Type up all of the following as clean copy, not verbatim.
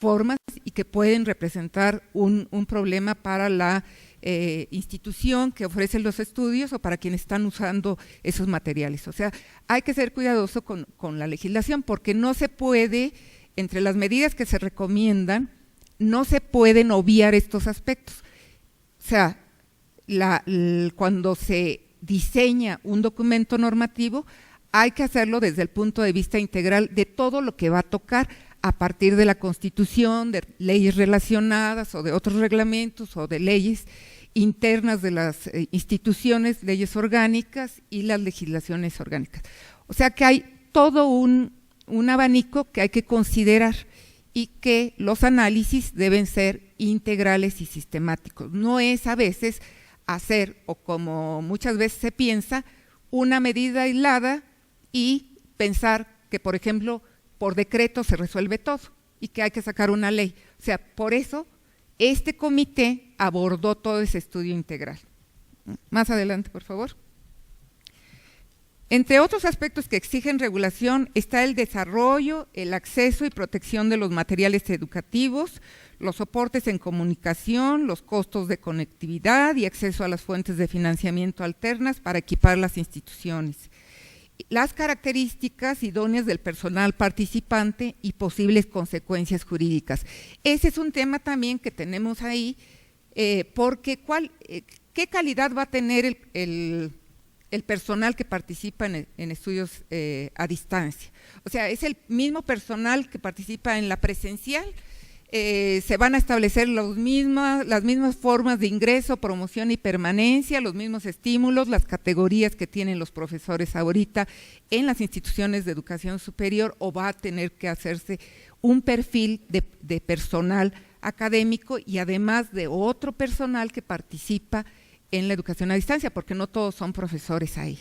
formas y que pueden representar un problema para la institución que ofrece los estudios o para quienes están usando esos materiales. O sea, hay que ser cuidadoso con la legislación porque no se puede, entre las medidas que se recomiendan, no se pueden obviar estos aspectos. O sea, cuando se diseña un documento normativo, hay que hacerlo desde el punto de vista integral de todo lo que va a tocar a partir de la Constitución, de leyes relacionadas o de otros reglamentos o de leyes internas de las instituciones, leyes orgánicas y las legislaciones orgánicas. O sea que hay todo un abanico que hay que considerar y que los análisis deben ser integrales y sistemáticos. No es a veces hacer, o como muchas veces se piensa, una medida aislada y pensar que, por ejemplo, por decreto se resuelve todo y que hay que sacar una ley. O sea, por eso este comité abordó todo ese estudio integral. Más adelante, por favor. Entre otros aspectos que exigen regulación está el desarrollo, el acceso y protección de los materiales educativos, los soportes en comunicación, los costos de conectividad y acceso a las fuentes de financiamiento alternas para equipar las instituciones, las características idóneas del personal participante y posibles consecuencias jurídicas. Ese es un tema también que tenemos ahí, porque ¿qué calidad va a tener el personal que participa en estudios a distancia? O sea, ¿es el mismo personal que participa en la presencial? Se van a establecer las mismas formas de ingreso, promoción y permanencia, los mismos estímulos, las categorías que tienen los profesores ahorita en las instituciones de educación superior, o va a tener que hacerse un perfil de personal académico y además de otro personal que participa en la educación a distancia, porque no todos son profesores ahí.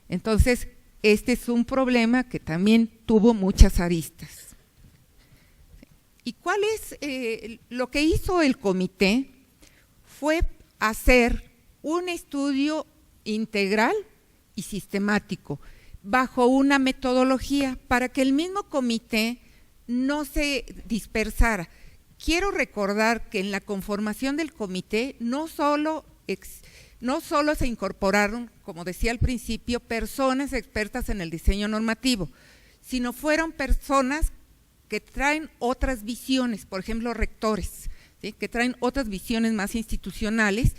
Entonces, este es un problema que también tuvo muchas aristas. ¿Y cuál es lo que hizo el comité? Fue hacer un estudio integral y sistemático bajo una metodología para que el mismo comité no se dispersara. Quiero recordar que en la conformación del comité no solo se incorporaron, como decía al principio, personas expertas en el diseño normativo, sino fueron personas que traen otras visiones, por ejemplo, rectores, ¿sí?, que traen otras visiones más institucionales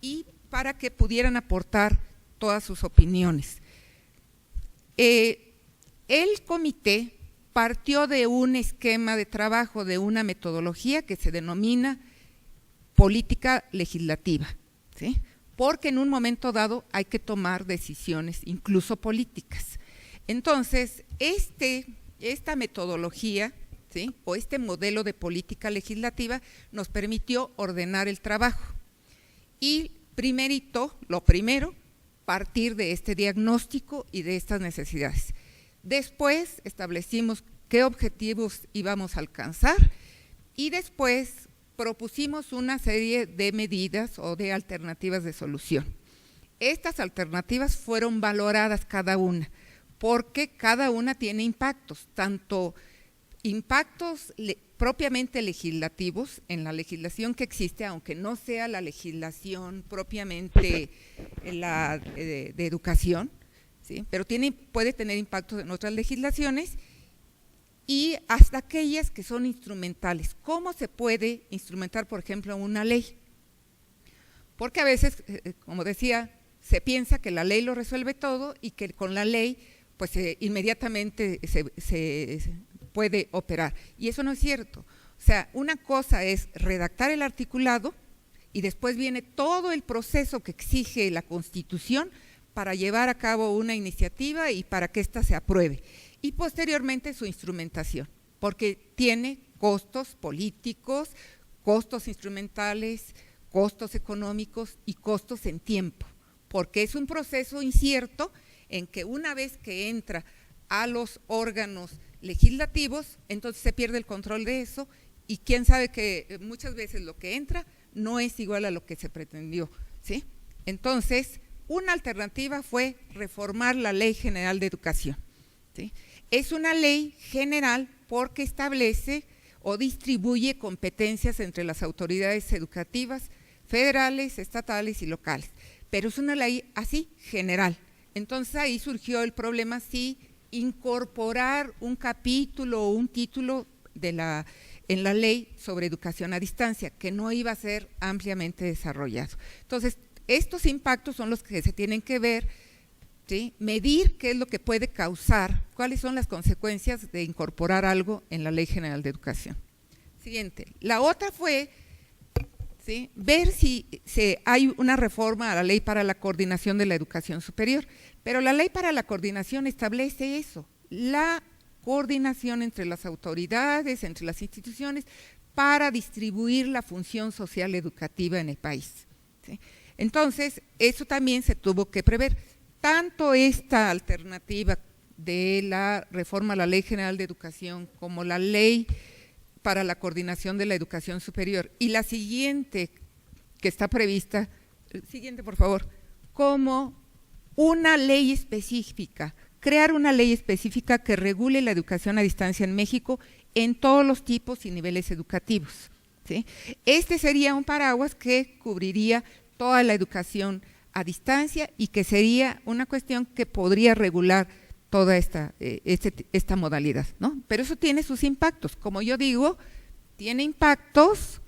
y para que pudieran aportar todas sus opiniones. El comité partió de un esquema de trabajo, de una metodología que se denomina política legislativa, ¿sí?, porque en un momento dado hay que tomar decisiones, incluso políticas. Entonces, esta metodología, ¿sí?, o este modelo de política legislativa nos permitió ordenar el trabajo y lo primero, partir de este diagnóstico y de estas necesidades. Después establecimos qué objetivos íbamos a alcanzar y después propusimos una serie de medidas o de alternativas de solución. Estas alternativas fueron valoradas cada una, porque cada una tiene impactos, tanto impactos propiamente legislativos en la legislación que existe, aunque no sea la legislación propiamente de educación, ¿sí?, pero puede tener impactos en otras legislaciones, y hasta aquellas que son instrumentales. ¿Cómo se puede instrumentar, por ejemplo, una ley? Porque a veces, como decía, se piensa que la ley lo resuelve todo y que con la ley pues inmediatamente se puede operar. Y eso no es cierto. O sea, una cosa es redactar el articulado y después viene todo el proceso que exige la Constitución para llevar a cabo una iniciativa y para que ésta se apruebe. Y posteriormente su instrumentación, porque tiene costos políticos, costos instrumentales, costos económicos y costos en tiempo, porque es un proceso incierto en que una vez que entra a los órganos legislativos, entonces se pierde el control de eso y quién sabe que muchas veces lo que entra no es igual a lo que se pretendió, ¿sí? Entonces, una alternativa fue reformar la Ley General de Educación, ¿sí? Es una ley general porque establece o distribuye competencias entre las autoridades educativas federales, estatales y locales. Pero es una ley así, general. Entonces ahí surgió el problema si incorporar un capítulo o un título en la ley sobre educación a distancia, que no iba a ser ampliamente desarrollado. Entonces, estos impactos son los que se tienen que ver, ¿sí? Medir qué es lo que puede causar, cuáles son las consecuencias de incorporar algo en la Ley General de Educación. Siguiente. La otra fue, ¿sí?, ver si hay una reforma a la Ley para la Coordinación de la Educación Superior, pero la Ley para la Coordinación establece eso, la coordinación entre las autoridades, entre las instituciones, para distribuir la función social educativa en el país, ¿sí? Entonces, eso también se tuvo que prever. Tanto esta alternativa de la reforma a la Ley General de Educación como la Ley para la Coordinación de la Educación Superior y la siguiente que está prevista, siguiente por favor, como una ley específica, crear una ley específica que regule la educación a distancia en México en todos los tipos y niveles educativos, ¿sí? Este sería un paraguas que cubriría toda la educación a distancia y que sería una cuestión que podría regular toda esta modalidad, ¿no? Pero eso tiene sus impactos. Como yo digo, tiene impactos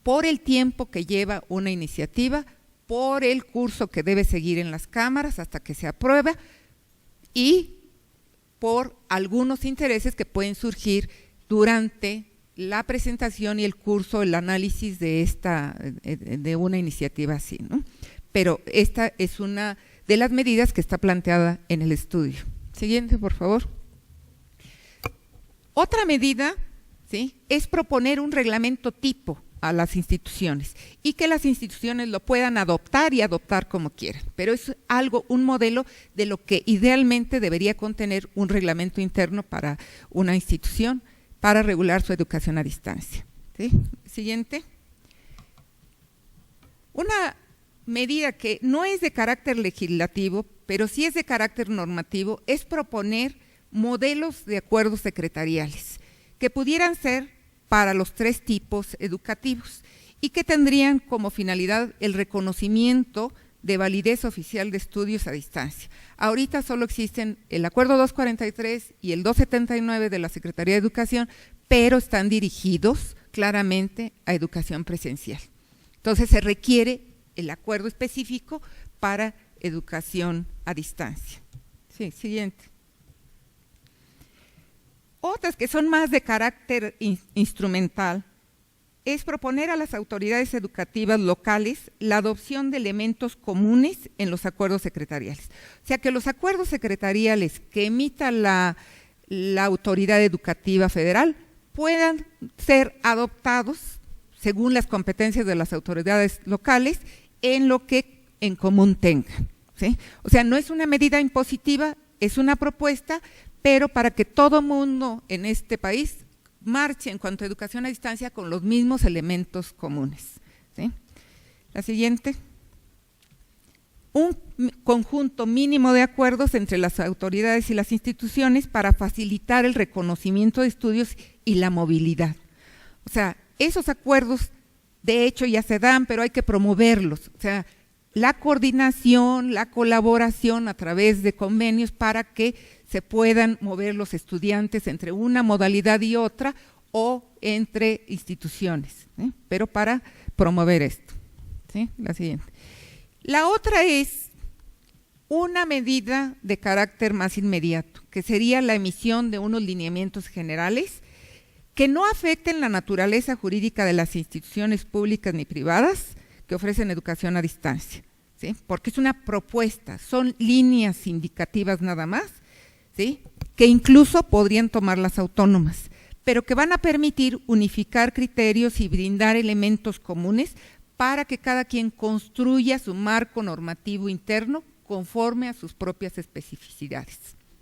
por el tiempo que lleva una iniciativa, por el curso que debe seguir en las cámaras hasta que se aprueba y por algunos intereses que pueden surgir durante la presentación y el curso, el análisis de una iniciativa así, ¿no? Pero esta es una de las medidas que está planteada en el estudio. Siguiente, por favor. Otra medida, ¿sí?, es proponer un reglamento tipo a las instituciones y que las instituciones lo puedan adoptar y adoptar como quieran, pero es un modelo de lo que idealmente debería contener un reglamento interno para una institución para regular su educación a distancia, ¿sí? Siguiente. Una medida que no es de carácter legislativo, pero sí es de carácter normativo, es proponer modelos de acuerdos secretariales que pudieran ser para los 3 tipos educativos y que tendrían como finalidad el reconocimiento de validez oficial de estudios a distancia. Ahorita solo existen el Acuerdo 243 y el 279 de la Secretaría de Educación, pero están dirigidos claramente a educación presencial. Entonces se requiere el acuerdo específico para educación a distancia. Sí, siguiente. Otras que son más de carácter instrumental es proponer a las autoridades educativas locales la adopción de elementos comunes en los acuerdos secretariales. O sea, que los acuerdos secretariales que emita la autoridad educativa federal puedan ser adoptados según las competencias de las autoridades locales en lo que en común tengan, ¿sí? O sea, no es una medida impositiva, es una propuesta, pero para que todo mundo en este país marche en cuanto a educación a distancia con los mismos elementos comunes, ¿sí? La siguiente. Un conjunto mínimo de acuerdos entre las autoridades y las instituciones para facilitar el reconocimiento de estudios y la movilidad. O sea, esos acuerdos de hecho ya se dan, pero hay que promoverlos. O sea, la coordinación, la colaboración a través de convenios para que se puedan mover los estudiantes entre una modalidad y otra o entre instituciones, ¿sí? Pero para promover esto, ¿sí? La siguiente. La otra es una medida de carácter más inmediato, que sería la emisión de unos lineamientos generales que no afecten la naturaleza jurídica de las instituciones públicas ni privadas que ofrecen educación a distancia, ¿sí? Porque es una propuesta, son líneas indicativas nada más, ¿sí?, que incluso podrían tomar las autónomas, pero que van a permitir unificar criterios y brindar elementos comunes para que cada quien construya su marco normativo interno conforme a sus propias especificidades,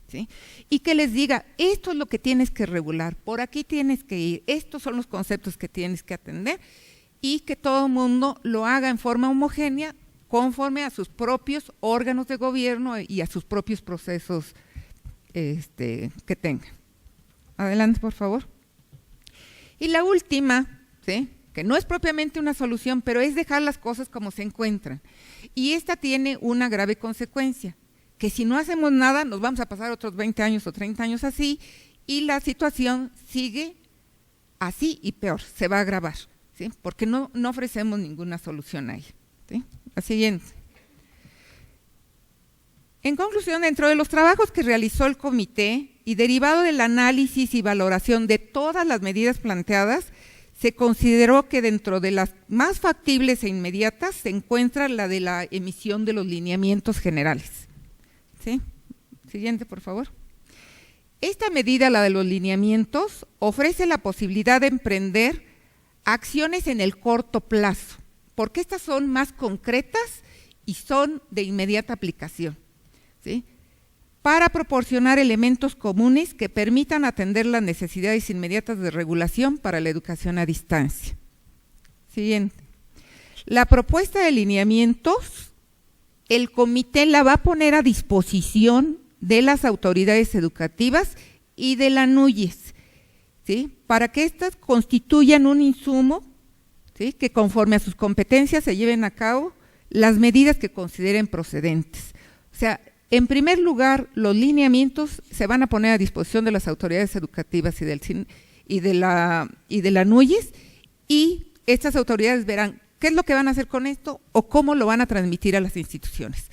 ¿sí? Y que les diga, esto es lo que tienes que regular, por aquí tienes que ir, estos son los conceptos que tienes que atender, y que todo el mundo lo haga en forma homogénea conforme a sus propios órganos de gobierno y a sus propios procesos que tengan. Adelante, por favor. Y la última, ¿sí?, que no es propiamente una solución, pero es dejar las cosas como se encuentran. Y esta tiene una grave consecuencia, que si no hacemos nada, nos vamos a pasar otros 20 años o 30 años así, y la situación sigue así y peor, se va a agravar, ¿sí?, porque no ofrecemos ninguna solución ahí, ¿sí? La siguiente. En conclusión, dentro de los trabajos que realizó el comité y derivado del análisis y valoración de todas las medidas planteadas, se consideró que dentro de las más factibles e inmediatas se encuentra la de la emisión de los lineamientos generales. ¿Sí? Siguiente, por favor. Esta medida, la de los lineamientos, ofrece la posibilidad de emprender acciones en el corto plazo, porque estas son más concretas y son de inmediata aplicación, ¿sí?, para proporcionar elementos comunes que permitan atender las necesidades inmediatas de regulación para la educación a distancia. Siguiente. La propuesta de lineamientos, el comité la va a poner a disposición de las autoridades educativas y de la NUYES, ¿sí?, para que éstas constituyan un insumo, ¿sí?, que conforme a sus competencias se lleven a cabo las medidas que consideren procedentes. O sea, en primer lugar, los lineamientos se van a poner a disposición de las autoridades educativas y de la NUYES, y estas autoridades verán qué es lo que van a hacer con esto o cómo lo van a transmitir a las instituciones.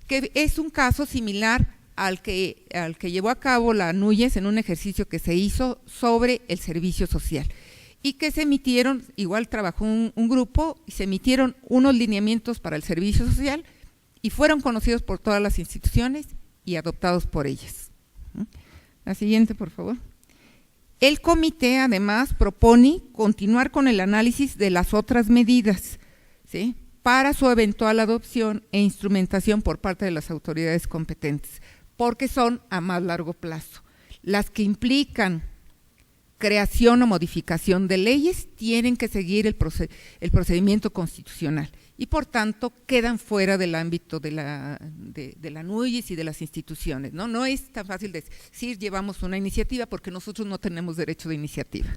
Que es un caso similar al que llevó a cabo la NUYES en un ejercicio que se hizo sobre el servicio social y que se emitieron, igual trabajó un grupo y se emitieron unos lineamientos para el servicio social y fueron conocidos por todas las instituciones y adoptados por ellas. La siguiente, por favor. El comité, además, propone continuar con el análisis de las otras medidas, ¿sí?, para su eventual adopción e instrumentación por parte de las autoridades competentes, porque son a más largo plazo. Las que implican creación o modificación de leyes tienen que seguir el procedimiento constitucional y por tanto quedan fuera del ámbito de la NUYES y de las instituciones, ¿no? No es tan fácil decir llevamos una iniciativa porque nosotros no tenemos derecho de iniciativa,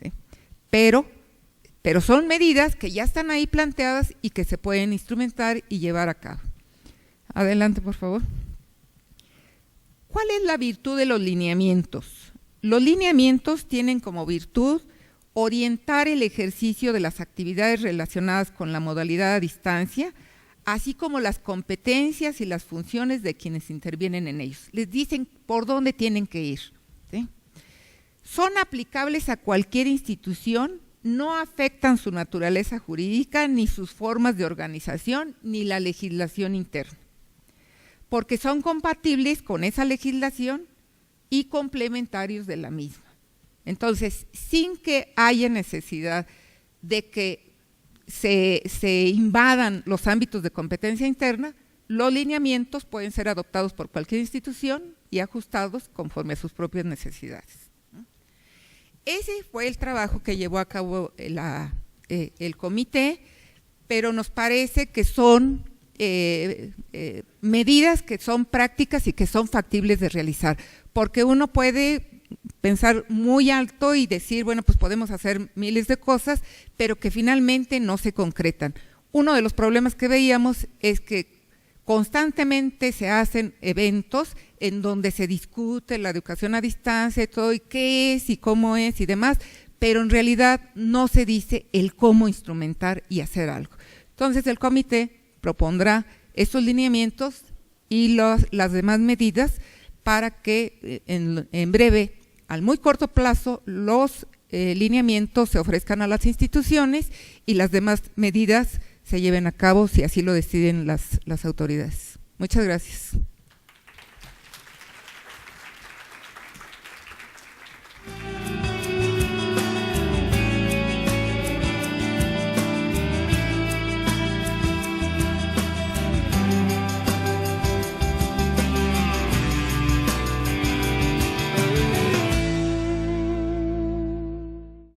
¿sí?, pero son medidas que ya están ahí planteadas y que se pueden instrumentar y llevar a cabo. Adelante, por favor. ¿Cuál es la virtud de los lineamientos? Los lineamientos tienen como virtud orientar el ejercicio de las actividades relacionadas con la modalidad a distancia, así como las competencias y las funciones de quienes intervienen en ellos. Les dicen por dónde tienen que ir, ¿sí? Son aplicables a cualquier institución, no afectan su naturaleza jurídica, ni sus formas de organización, ni la legislación interna, porque son compatibles con esa legislación y complementarios de la misma. Entonces, sin que haya necesidad de que se invadan los ámbitos de competencia interna, los lineamientos pueden ser adoptados por cualquier institución y ajustados conforme a sus propias necesidades. Ese fue el trabajo que llevó a cabo el comité, pero nos parece que son medidas que son prácticas y que son factibles de realizar, porque uno puede pensar muy alto y decir, bueno, pues podemos hacer miles de cosas, pero que finalmente no se concretan. Uno de los problemas que veíamos es que constantemente se hacen eventos en donde se discute la educación a distancia y todo, y qué es y cómo es y demás, pero en realidad no se dice el cómo instrumentar y hacer algo. Entonces el comité propondrá estos lineamientos y las demás medidas para que en breve, al muy corto plazo, los lineamientos se ofrezcan a las instituciones y las demás medidas se lleven a cabo si así lo deciden las autoridades. Muchas gracias.